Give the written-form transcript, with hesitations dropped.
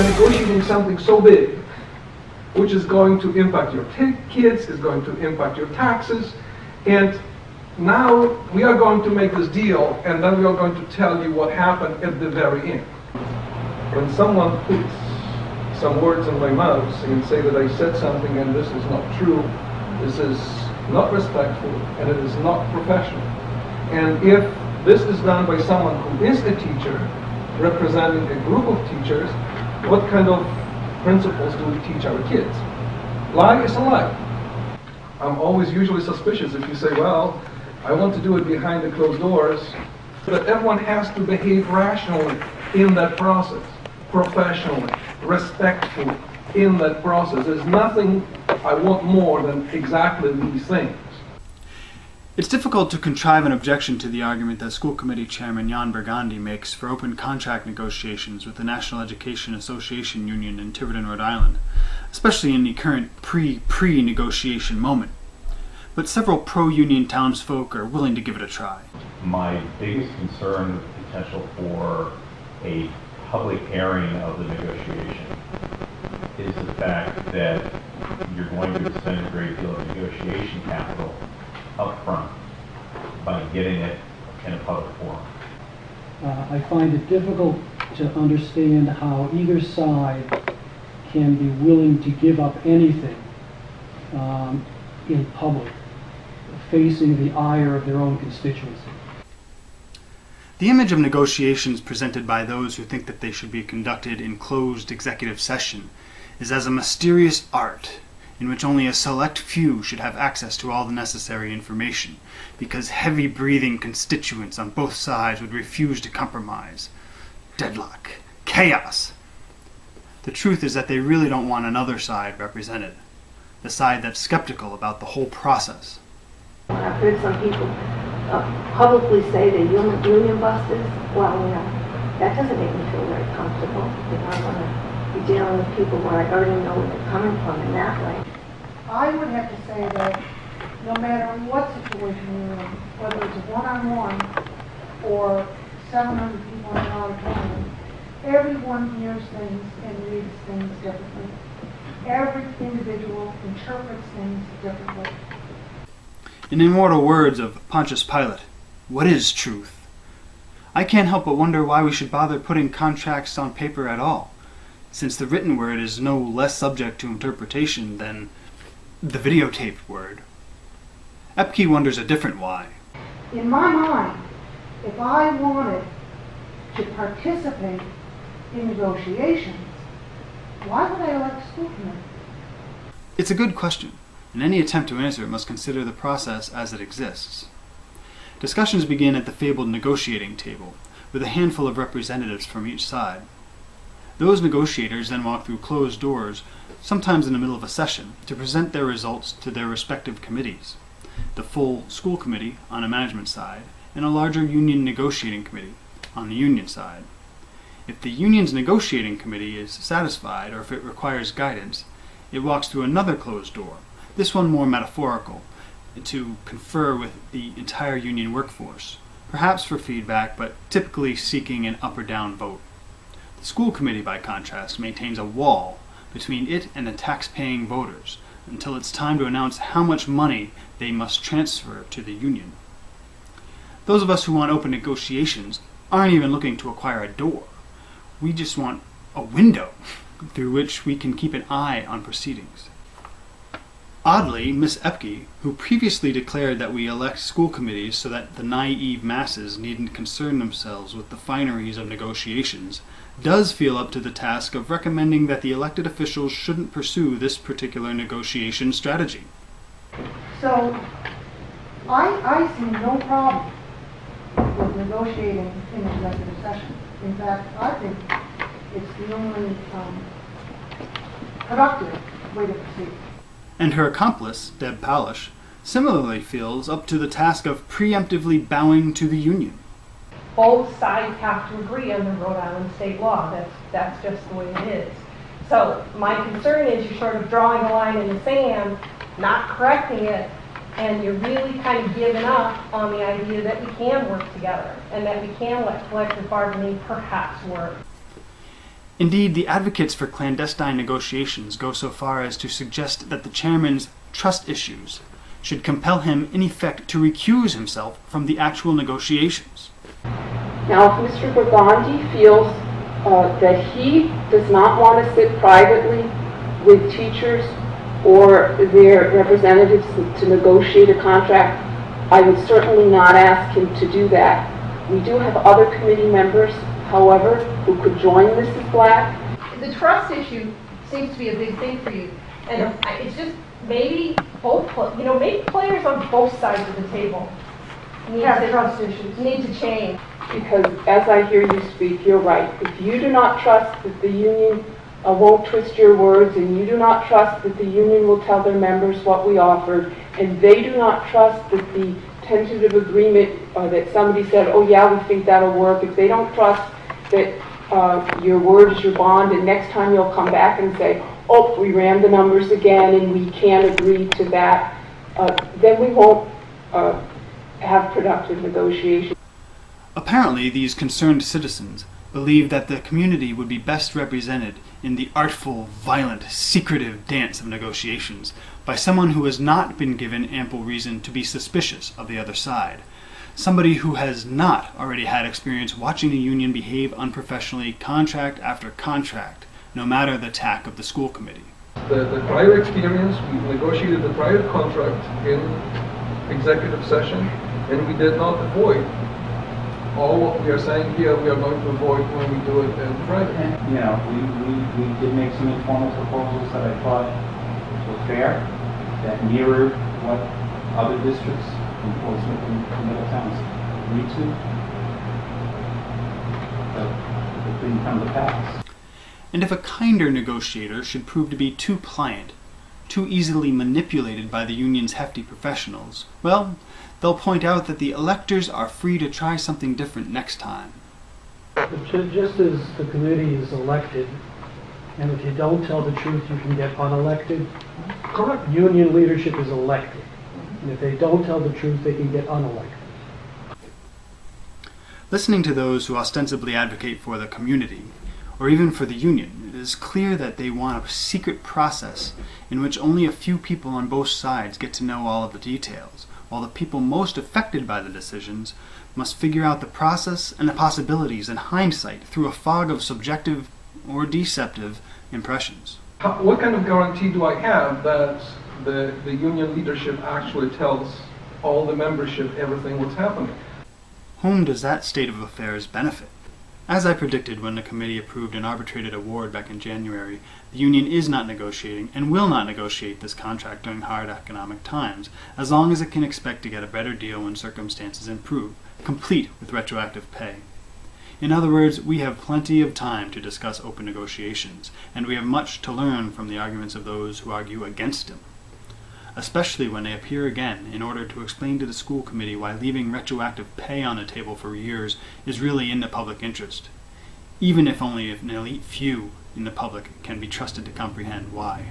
are negotiating something so big, which is going to impact your kids, is going to impact your taxes, and now we are going to make this deal, and then we are going to tell you what happened at the very end. When someone puts some words in my mouth and say that I said something and this is not true, this is not respectful and it is not professional. And if this is done by someone who is a teacher, representing a group of teachers, what kind of principles do we teach our kids? Lie is a lie. I'm always usually suspicious if you say, well, I want to do it behind the closed doors, but everyone has to behave rationally in that process, professionally, respectfully in that process. There's nothing I want more than exactly these things. It's difficult to contrive an objection to the argument that School Committee Chairman Jan Bergandy makes for open contract negotiations with the National Education Association Union in Tiverton, Rhode Island, especially in the current pre-negotiation moment. But several pro-union townsfolk are willing to give it a try. My biggest concern with the potential for a public airing of the negotiation is the fact that you're going to expend a great deal of negotiation capital up front by getting it in a public forum. I find it difficult to understand how either side can be willing to give up anything in public, facing the ire of their own constituency. The image of negotiations presented by those who think that they should be conducted in closed executive session is as a mysterious art in which only a select few should have access to all the necessary information, because heavy-breathing constituents on both sides would refuse to compromise. Deadlock. Chaos. The truth is that they really don't want another side represented, the side that's skeptical about the whole process. I've heard some people publicly say they're union busters. Well, that doesn't make me feel very comfortable. I want to be dealing with people where I already know where they're coming from in that way. I would have to say that no matter what situation you're in, whether it's a one-on-one or 700 people in an auditorium, everyone hears things and reads things differently. Every individual interprets things differently. In the immortal words of Pontius Pilate, what is truth? I can't help but wonder why we should bother putting contracts on paper at all, since the written word is no less subject to interpretation than the videotaped word. Epke wonders a different why. In my mind, if I wanted to participate in negotiations, why would I elect a school committee? It's a good question, and any attempt to answer it must consider the process as it exists. Discussions begin at the fabled negotiating table, with a handful of representatives from each side. Those negotiators then walk through closed doors, sometimes in the middle of a session, to present their results to their respective committees, the full school committee on the management side, and a larger union negotiating committee on the union side. If the union's negotiating committee is satisfied, or if it requires guidance, it walks through another closed door, this one more metaphorical, to confer with the entire union workforce, perhaps for feedback, but typically seeking an up or down vote. The school committee, by contrast, maintains a wall between it and the tax-paying voters until it's time to announce how much money they must transfer to the union. Those of us who want open negotiations aren't even looking to acquire a door. We just want a window through which we can keep an eye on proceedings. Oddly, Miss Epke, who previously declared that we elect school committees so that the naive masses needn't concern themselves with the fineries of negotiations, does feel up to the task of recommending that the elected officials shouldn't pursue this particular negotiation strategy. So, I see no problem with negotiating in executive session. In fact, I think it's the only productive way to proceed. And her accomplice, Deborah Pallasch, similarly feels up to the task of preemptively bowing to the union. Both sides have to agree under Rhode Island state law. That's just the way it is. So my concern is you're sort of drawing a line in the sand, not correcting it, and you're really kind of giving up on the idea that we can work together and that we can let collective bargaining perhaps work. Indeed, the advocates for clandestine negotiations go so far as to suggest that the chairman's trust issues should compel him, in effect, to recuse himself from the actual negotiations. Now, if Mr. Bergandy feels that he does not want to sit privately with teachers or their representatives to negotiate a contract, I would certainly not ask him to do that. We do have other committee members, however, who could join Mrs. Black. The trust issue seems to be a big thing for you, and it's just maybe maybe players on both sides of the table need to change. Because as I hear you speak, you're right. If you do not trust that the union won't twist your words, and you do not trust that the union will tell their members what we offered, and they do not trust that the tentative agreement that somebody said, oh yeah, we think that'll work, if they don't trust that your word is your bond, and next time you'll come back and say, oh, we ran the numbers again and we can't agree to that, then we won't have productive negotiations. Apparently, these concerned citizens believe that the community would be best represented in the artful, violent, secretive dance of negotiations by someone who has not been given ample reason to be suspicious of the other side, somebody who has not already had experience watching the union behave unprofessionally contract after contract, no matter the tack of the school committee. The prior experience, we negotiated the prior contract in executive session, and we did not avoid all what we are saying here. We are going to avoid when we do it in private. And, we did make some informal proposals that I thought were fair, that mirrored what other districts in Portsmouth and middle towns agreed to, but it didn't come to pass. And if a kinder negotiator should prove to be too pliant, too easily manipulated by the union's hefty professionals, well, they'll point out that the electors are free to try something different next time. Just as the committee is elected, and if you don't tell the truth, you can get unelected. Correct. Union leadership is elected, and if they don't tell the truth, they can get unelected. Listening to those who ostensibly advocate for the community, or even for the union, it is clear that they want a secret process in which only a few people on both sides get to know all of the details, while the people most affected by the decisions must figure out the process and the possibilities in hindsight through a fog of subjective or deceptive impressions. What kind of guarantee do I have that the union leadership actually tells all the membership everything what's happening? Whom does that state of affairs benefit? As I predicted when the committee approved an arbitrated award back in January, the union is not negotiating and will not negotiate this contract during hard economic times, as long as it can expect to get a better deal when circumstances improve, complete with retroactive pay. In other words, we have plenty of time to discuss open negotiations, and we have much to learn from the arguments of those who argue against them, especially when they appear again in order to explain to the school committee why leaving retroactive pay on the table for years is really in the public interest, even if only an elite few in the public can be trusted to comprehend why.